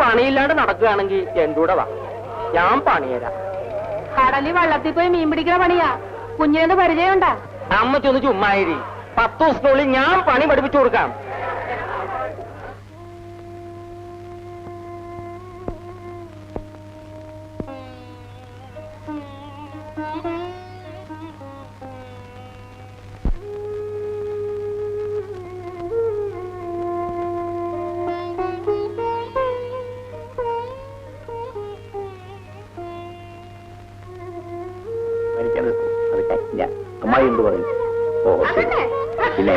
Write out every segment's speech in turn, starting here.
പണിയില്ലാണ്ട് നടക്കുകയാണെങ്കിൽ എന്റെ കൂടെ വാ, ഞാൻ പണിയരാം. കടലിൽ വള്ളത്തിൽ പോയി മീൻ പിടിക്കുന്ന പണിയാ. കുഞ്ഞിന് പരിചയമുണ്ടാ? അമ്മച്ചൊന്ന് ചുമ്മായിരി. 10 ദിവസത്തിനുള്ളിൽ ഞാൻ പണി പഠിപ്പിച്ചു കൊടുക്കാം. അമ്മായി എന്ത് പറയും? ഓ ശരി. പിന്നെ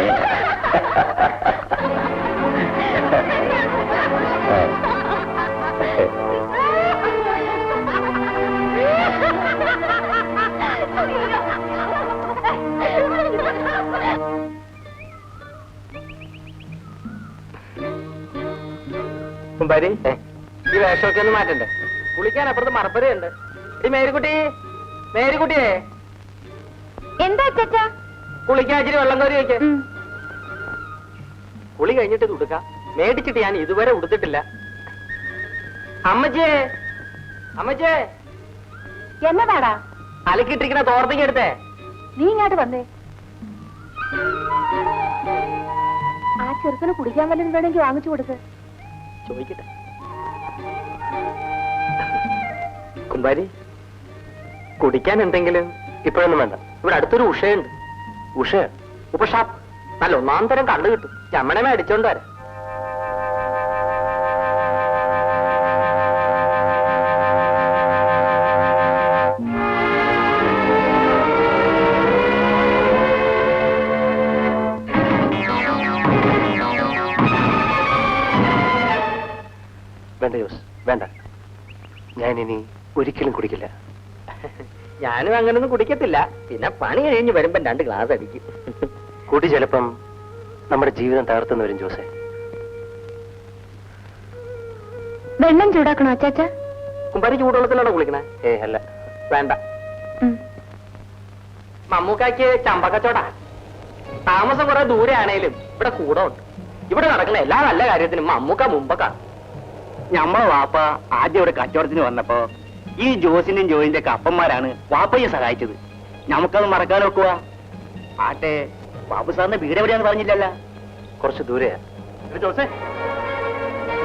കുമ്പാരി, ഈ വേഷമൊക്കെ ഒന്ന് മാറ്റണ്ടേ? കുളിക്കാൻ അപ്പുറത്ത് മറപ്പരയുണ്ട്. ഈ മേരിക്കുട്ടി, മേരിക്കുട്ടിയെ എന്താ ചേച്ചാ? കുളിക്കാൻ ഇച്ചിരി വെള്ളം കോരി വയ്ക്ക. കുളി കഴിഞ്ഞിട്ട് ഉടുക്ക. മേടിച്ചിട്ട് ഞാൻ ഇതുവരെ ഉടുത്തിട്ടില്ല. അമ്മച്ചേ, അമ്മച്ചേ, എന്നതാടാ? അലക്കിട്ടിരിക്കണ തോർത്തിക്ക് എടുത്തേ. നീ ഇങ്ങോട്ട് വന്നേ. ആ ചെറുക്കന് കുടിക്കാൻ വല്ലതും വേണമെങ്കിൽ വാങ്ങിച്ചു കൊടുക്ക്. ചോദിക്കട്ടെ. കുമ്പാരി, കുടിക്കാൻ എന്തെങ്കിലും? ഇപ്പോഴൊന്നും വേണ്ട. ഇവിടെ അടുത്തൊരു ഉഷയുണ്ട്. ഉഷ ഉപഷാപ്പ്. നല്ല 1-ാം തരം കള്ളു കിട്ടും. ചമ്മണ മേടിച്ചോണ്ട് വരാം. വേണ്ട ജോസ്, വേണ്ട. ഞാനിനി ഒരിക്കലും കുടിക്കില്ല. ഞാനും അങ്ങനൊന്നും കുടിക്കത്തില്ല. പിന്നെ പണി കഴിഞ്ഞ് വരുമ്പോ 2 ഗ്ലാസ് അടിക്കും. കുടി ചിലപ്പം നമ്മുടെ ജീവിതം തകർത്തുന്ന വരും ജോസേ. വെള്ളം ചൂടാക്കണോ അച്ചാച്ച? കുമ്പാരി ചൂടുവെള്ളത്തിലാണോ കുളിക്കണേ? അല്ല. വേണ്ട. മമ്മൂക്കാക്ക് ചമ്പക്കച്ചോടാ. താമസം കുറെ ദൂരെ ആണേലും ഇവിടെ കൂടെ ഉണ്ട്. ഇവിടെ നടക്കുന്ന എല്ലാ നല്ല കാര്യത്തിനും മമ്മൂക്ക മുമ്പക്കാണ്. ഞമ്മളെ വാപ്പ ആദ്യം ഇവിടെ കച്ചവടത്തിന് വന്നപ്പോ ഈ ജോസിന്റെയും ജോയിന്റെ ഒക്കെ അപ്പന്മാരാണ് വാപ്പയെ സഹായിച്ചത്. നമുക്കത് മറക്കാൻ വെക്കുക. ആട്ടെ, ബാബു സാറിന്റെ വീട് എവിടെയാന്ന് പറഞ്ഞില്ലല്ല? കുറച്ച് ദൂരെയാ. ജോസേ,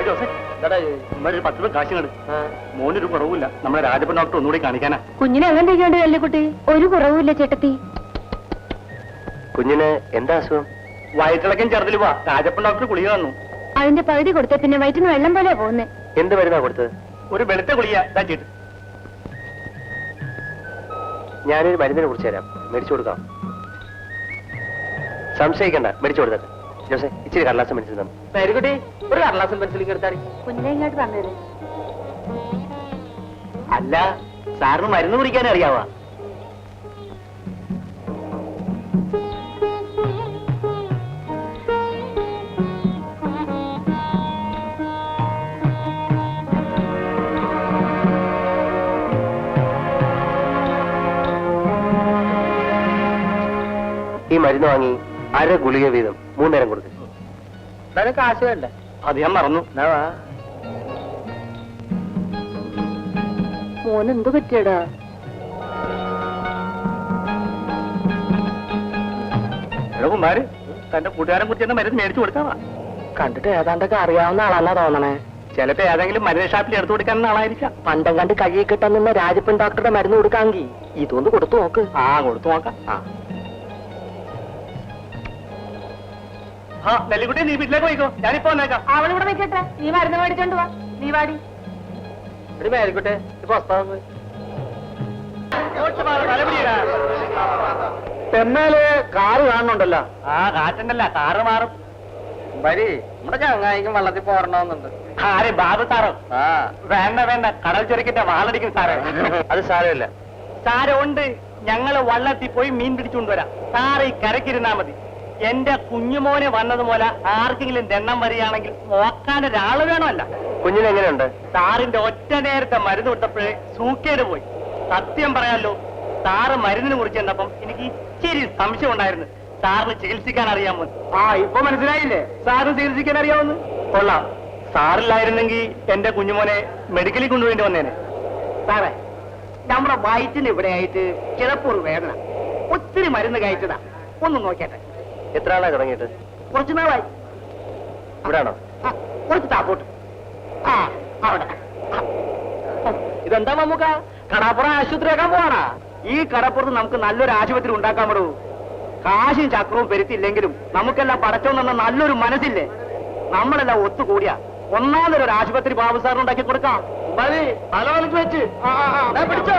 ജോസേ, ഒരു 10 രൂപ കാശ് കണ്ട്. മോനൊരു കുറവില്ല. നമ്മുടെ രാജപ്പൻ ഡോക്ടർ ഒന്നുകൂടി കാണിക്കാനാ. കുഞ്ഞിനെ അങ്ങനെ ഇരിക്കേണ്ട അല്ലേക്കുട്ടി? ഒരു കുറവുമില്ല ചേട്ടത്തി. കുഞ്ഞിന് എന്താ അസുഖം? വയറ്റിളക്കം ചെറുതിൽ പോവാ. രാജപ്പൻ ഡോക്ടർ ഗുളിക തന്നു. അതിന്റെ പകുതി കൊടുത്ത പിന്നെ വയറ്റിന് വെള്ളം പോലെ പോകുന്നേ. എന്ത് മരുന്നാ കൊടുത്തത്? ഒരു വെളുത്ത ഗുളിക ഇതാക്കിയിട്ട്. ഞാനൊരു മരുന്നിനെ കുറിച്ച് തരാം, മേടിച്ചു കൊടുക്കാം. സംശയിക്കണ്ട, മേടിച്ചു കൊടുത്തത്. ജോസേ, ഇച്ചിരി കടലാസം മേടിച്ചു തന്നെ. മേരിക്കുട്ടി, ഒരു കടലാസം പെൻസിലിംഗ് എടുത്താടി. കുഞ്ഞിനെ ഇങ്ങോട്ട് വന്നേരെ. അല്ല, സാറിന് മരുന്ന് കുടിക്കാൻ അറിയാവാ? ഈ മരുന്ന് വാങ്ങി 1/2 ഗുളിക വീതം 3 നേരം കൊടുക്കും. എന്തായാലും കാശ് വേണ്ടേ? അത് ഞാൻ മറന്നു. മോന് എന്ത് പറ്റിയടാ? കുമാര്, തന്റെ കൂട്ടുകാരൻ കുറിച്ച് മരുന്ന് മേടിച്ചു കൊടുക്കാവാ. കണ്ടിട്ട് ഏതാണ്ടൊക്കെ അറിയാവുന്ന ആളല്ല തോന്നണേ. ചിലപ്പോ ഏതെങ്കിലും മരുന്ന് ഷാപ്പിൽ എടുത്തു കൊടുക്കാനുള്ള ആളായിരിക്കാം. പണ്ടം കണ്ട് കൈ കിട്ടാൻ നിന്ന രാജപ്പൻ ഡോക്ടറുടെ മരുന്ന് കൊടുക്കാമെങ്കിൽ ഇതൊന്ന് കൊടുത്തു നോക്ക്. കൊടുത്തു നോക്കാം. നെല്ലിക്കുട്ടി, നീ വീട്ടിലേക്ക് പോയിക്കോ. ഞാനിപ്പോ വന്നേക്കാം. അവളിവിടെ നിൽക്കട്ടെ, നീ മരുന്ന് മേടിച്ചോണ്ട് വാ. നീ വാടി. ഒരു മേരിക്കട്ടെ, എന്നാല് കാറ് കാണുന്നുണ്ടല്ലോ. കാറ്റുണ്ടല്ല, കാറ് മാറും. വരി, നമ്മുടെ ചങ്ങായിക്കും വെള്ളത്തിൽ പോരണമെന്നുണ്ട്. ആരെ, ബാബു സാറോ? വേണ്ട വേണ്ട, കടൽ ചൊരക്കിന്റെ വാളടിക്കും സാറേ. അത് സാരമില്ല. സാരമുണ്ട്. ഞങ്ങള് വള്ളത്തിൽ പോയി മീൻ പിടിച്ചുകൊണ്ടുവരാം. സാറ് ഈ കരക്കിരുന്നാ മതി. എന്റെ കുഞ്ഞുമോനെ വന്നതുപോലെ ആർക്കെങ്കിലും ദണ്ണം വരികയാണെങ്കിൽ നോക്കാൻ ഒരാള് വേണമല്ല. കുഞ്ഞിന് എങ്ങനെയുണ്ട്? സാറിന്റെ ഒറ്റ നേരത്തെ മരുന്ന് കൊടുത്തപ്പോഴേ സൂക്കേട് പോയി. സത്യം പറയാലോ, സാറ് മരുന്നിനെ കുറിച്ച് ചെന്നപ്പം എനിക്ക് ഇച്ചിരി സംശയം ഉണ്ടായിരുന്നു. സാറിന് ചികിത്സിക്കാൻ അറിയാമോ? ഇപ്പൊ മനസ്സിലായില്ലേ? സാറിന് ചികിത്സിക്കാൻ അറിയാമെന്ന്? കൊള്ളാം. സാറില്ലായിരുന്നെങ്കിൽ എന്റെ കുഞ്ഞുമോനെ മെഡിക്കലിൽ കൊണ്ടുവേണ്ടി വന്നേനെ. സാറേ, നമ്മുടെ വയറ്റിന് ഇവിടെ ആയിട്ട് ചിലപ്പോൾ ഒരു വേദന, ഒത്തിരി മരുന്ന് കഴിച്ചതാ. ഒന്ന് നോക്കിയാട്ടെ. എത്ര ആളാ തുടങ്ങിയിട്ട്? കുറച്ചു നാളായി. ഇവിടാണോ? ആ, കുറച്ച് താപ്പോട്ട്. ആ, അവിടെ. ഇതെന്താ മമ്മൂക്ക, കടാപ്പുറം ആശുപത്രി ആക്കാൻ പോവാണാ? ഈ കടപ്പുറത്ത് നമുക്ക് നല്ലൊരു ആശുപത്രി ഉണ്ടാക്കാൻ പറ്റൂ. കാശും ചക്രവും പെരുത്തില്ലെങ്കിലും നമുക്കെല്ലാം പടച്ചോ എന്ന നല്ലൊരു മനസ്സില്ലേ? നമ്മളെല്ലാം ഒത്തുകൂടിയ ഒന്നാമതൊരു ആശുപത്രി ബാബു സാറിന് ഉണ്ടാക്കി കൊടുക്കാം. മതി, അലോലിക്ക് വെച്ച് പിടിച്ചോ.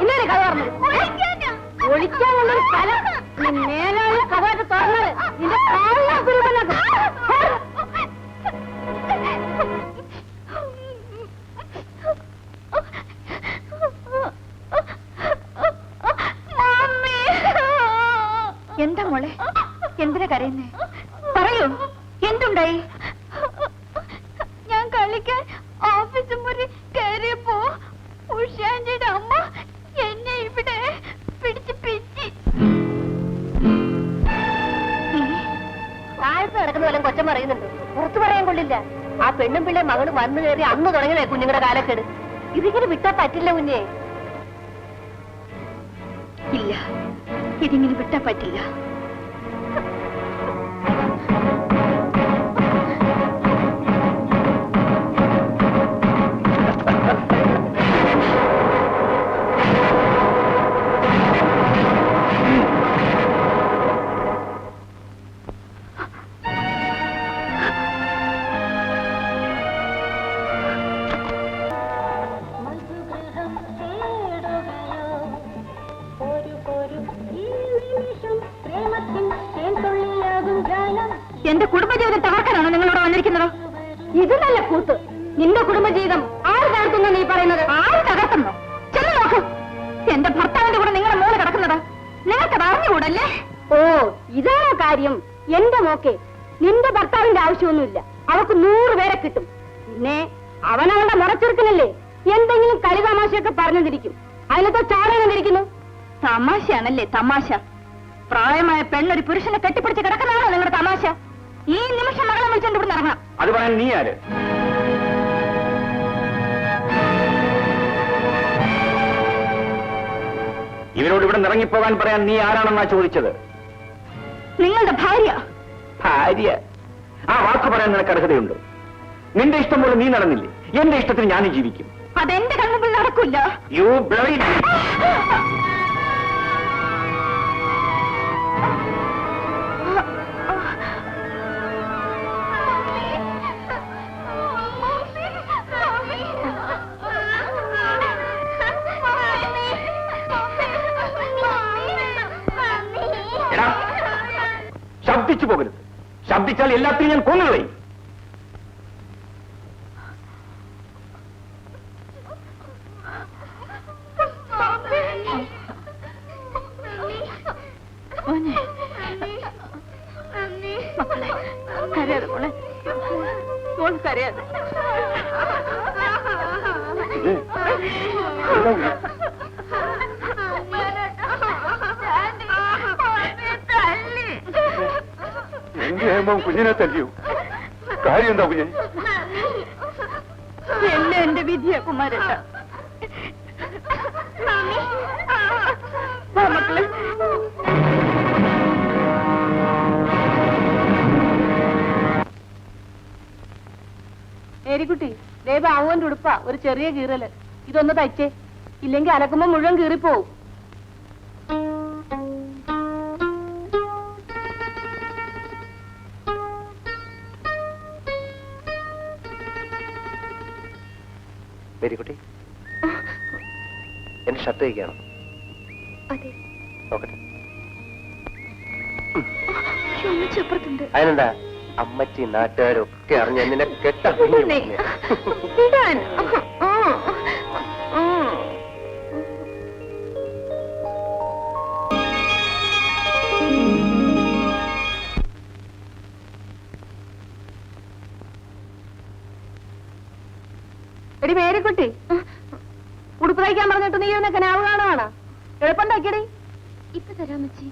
ഇന്നലെ കഥ പറഞ്ഞത് ഒളിക്കാനുള്ളൊരു സ്ഥലം മേലാണ് കഥയായിട്ട് തുറന്നത്. നിന്റെ എന്താ മോളെ, എന്തിനാ കരയുന്നേ? പറയൂ, എന്തുണ്ടായി? ഞാൻ കളിക്കാൻ ഓഫീസ് മുറി കയറിയപ്പോ ഉഷാന്റെ അമ്മ എന്നെ ഇവിടെ പിടിച്ച് പിച്ചി. താഴത്ത് നടക്കുന്ന വല്ലതും കൊച്ചം പറയുന്നുണ്ട്, പുറത്തു പറയാൻ കൊള്ളില്ല. ആ പെണ്ണും പിള്ളേ മകള് വന്നു കയറി അന്ന് തുടങ്ങിയതേ കുഞ്ഞുങ്ങളുടെ കാലക്കേട്. ഇതിങ്ങനെ വിട്ടാ പറ്റില്ല കുഞ്ഞെ. ഇല്ല, ഇതിങ്ങനെ വിട്ടാ പറ്റില്ല. എന്റെ കുടുംബജീവിതം തകർക്കാനാണോ നിങ്ങളിവിടെ വന്നിരിക്കുന്നത്? ഇത് നല്ല കൂത്ത്. നിന്റെ കുടുംബജീവിതം ആര് തകർത്തുന്ന നീ പറയുന്നത്? ആര് തകർക്കുന്നോ? ചെന്ന് നോക്കൂ, എന്റെ ഭർത്താവിന്റെ കൂടെ നിങ്ങളെ മോള് കിടക്കുന്നത് നിങ്ങൾക്കത് അറിഞ്ഞുകൂടല്ലേ? ഓ, ഇതാണോ കാര്യം? എന്റെ മോക്കെ നിന്റെ ഭർത്താവിന്റെ ആവശ്യമൊന്നുമില്ല. അവൾക്ക് 100 പേരെ കിട്ടും. പിന്നെ അവനവളുടെ മുറച്ചെറുക്കനല്ലേ എന്തെങ്കിലും കളി തമാശയൊക്കെ പറഞ്ഞിരിക്കും. അതിനകത്ത് ചാടാനിരിക്കുന്നു. തമാശയാണല്ലേ തമാശ? പ്രായമായ പെണ്ണൊരു പുരുഷനെ കെട്ടിപ്പിടിച്ച് കിടക്കുന്നതാണോ നിങ്ങളുടെ തമാശ? ഈ നിമിഷം മകളെ വിളിച്ചോണ്ട് ഇവിടെ ഇറങ്ങാം. അത് പറയാൻ നീ ആര്? ഇവരോട് ഇവിടെ ഇറങ്ങിപ്പോകാൻ പറയാൻ നീ ആരാണെന്നാ ചോദിച്ചത്? നിങ്ങളുടെ ഭാര്യ. ഭാര്യ? ആ വാക്ക് പറയാൻ നിനക്ക് അർഹതയുണ്ട്. നിന്റെ ഇഷ്ടം പോലെ നീ നടന്നില്ലേ, എന്റെ ഇഷ്ടത്തിന് ഞാനും ജീവിക്കും. അതെന്റെ കൺമുമ്പിൽ നടക്കില്ല. You bloody. ശബ്ദിച്ചു പോകരുത്. ശബ്ദിച്ചാൽ എല്ലാത്തിനും ഞാൻ കൊന്നുകളയും. കരയാതെ മോളെ, മോൾ കരയാതെ. കുഞ്ഞിനെ തല്ലിയോ? കാര്യം എന്താ കുഞ്ഞെ? എന്നെ എന്റെ വിധിയാ കുമാരേട്ട. മക്കളെ, ഏരിക്കുട്ടി, ദേവ ആവുവിന്റെ ഉടുപ്പാ, ഒരു ചെറിയ കീറല്. ഇതൊന്ന് തയ്ച്ചേ, ഇല്ലെങ്കിൽ അലക്കുമ്പോ മുഴുവൻ കീറിപ്പോവും. മേരിക്കുട്ടി, എന്റെ ഷർട്ട് തയ്ക്കുകയാണോ? നോക്കട്ടെ. അതിനെന്താ, അമ്മച്ചി നാട്ടുകാരൊക്കെ അറിഞ്ഞ നിന്നെ കെട്ട. എടി മേരിക്കുട്ടി, ഉടുപ്പ് തയ്ക്കാൻ പറഞ്ഞിട്ട് നീ ഇരുന്ന കനാവ് കാണുവാണ്. എളുപ്പണ്ടാക്കിയടേ ഇപ്പൊ തരാമച്ചി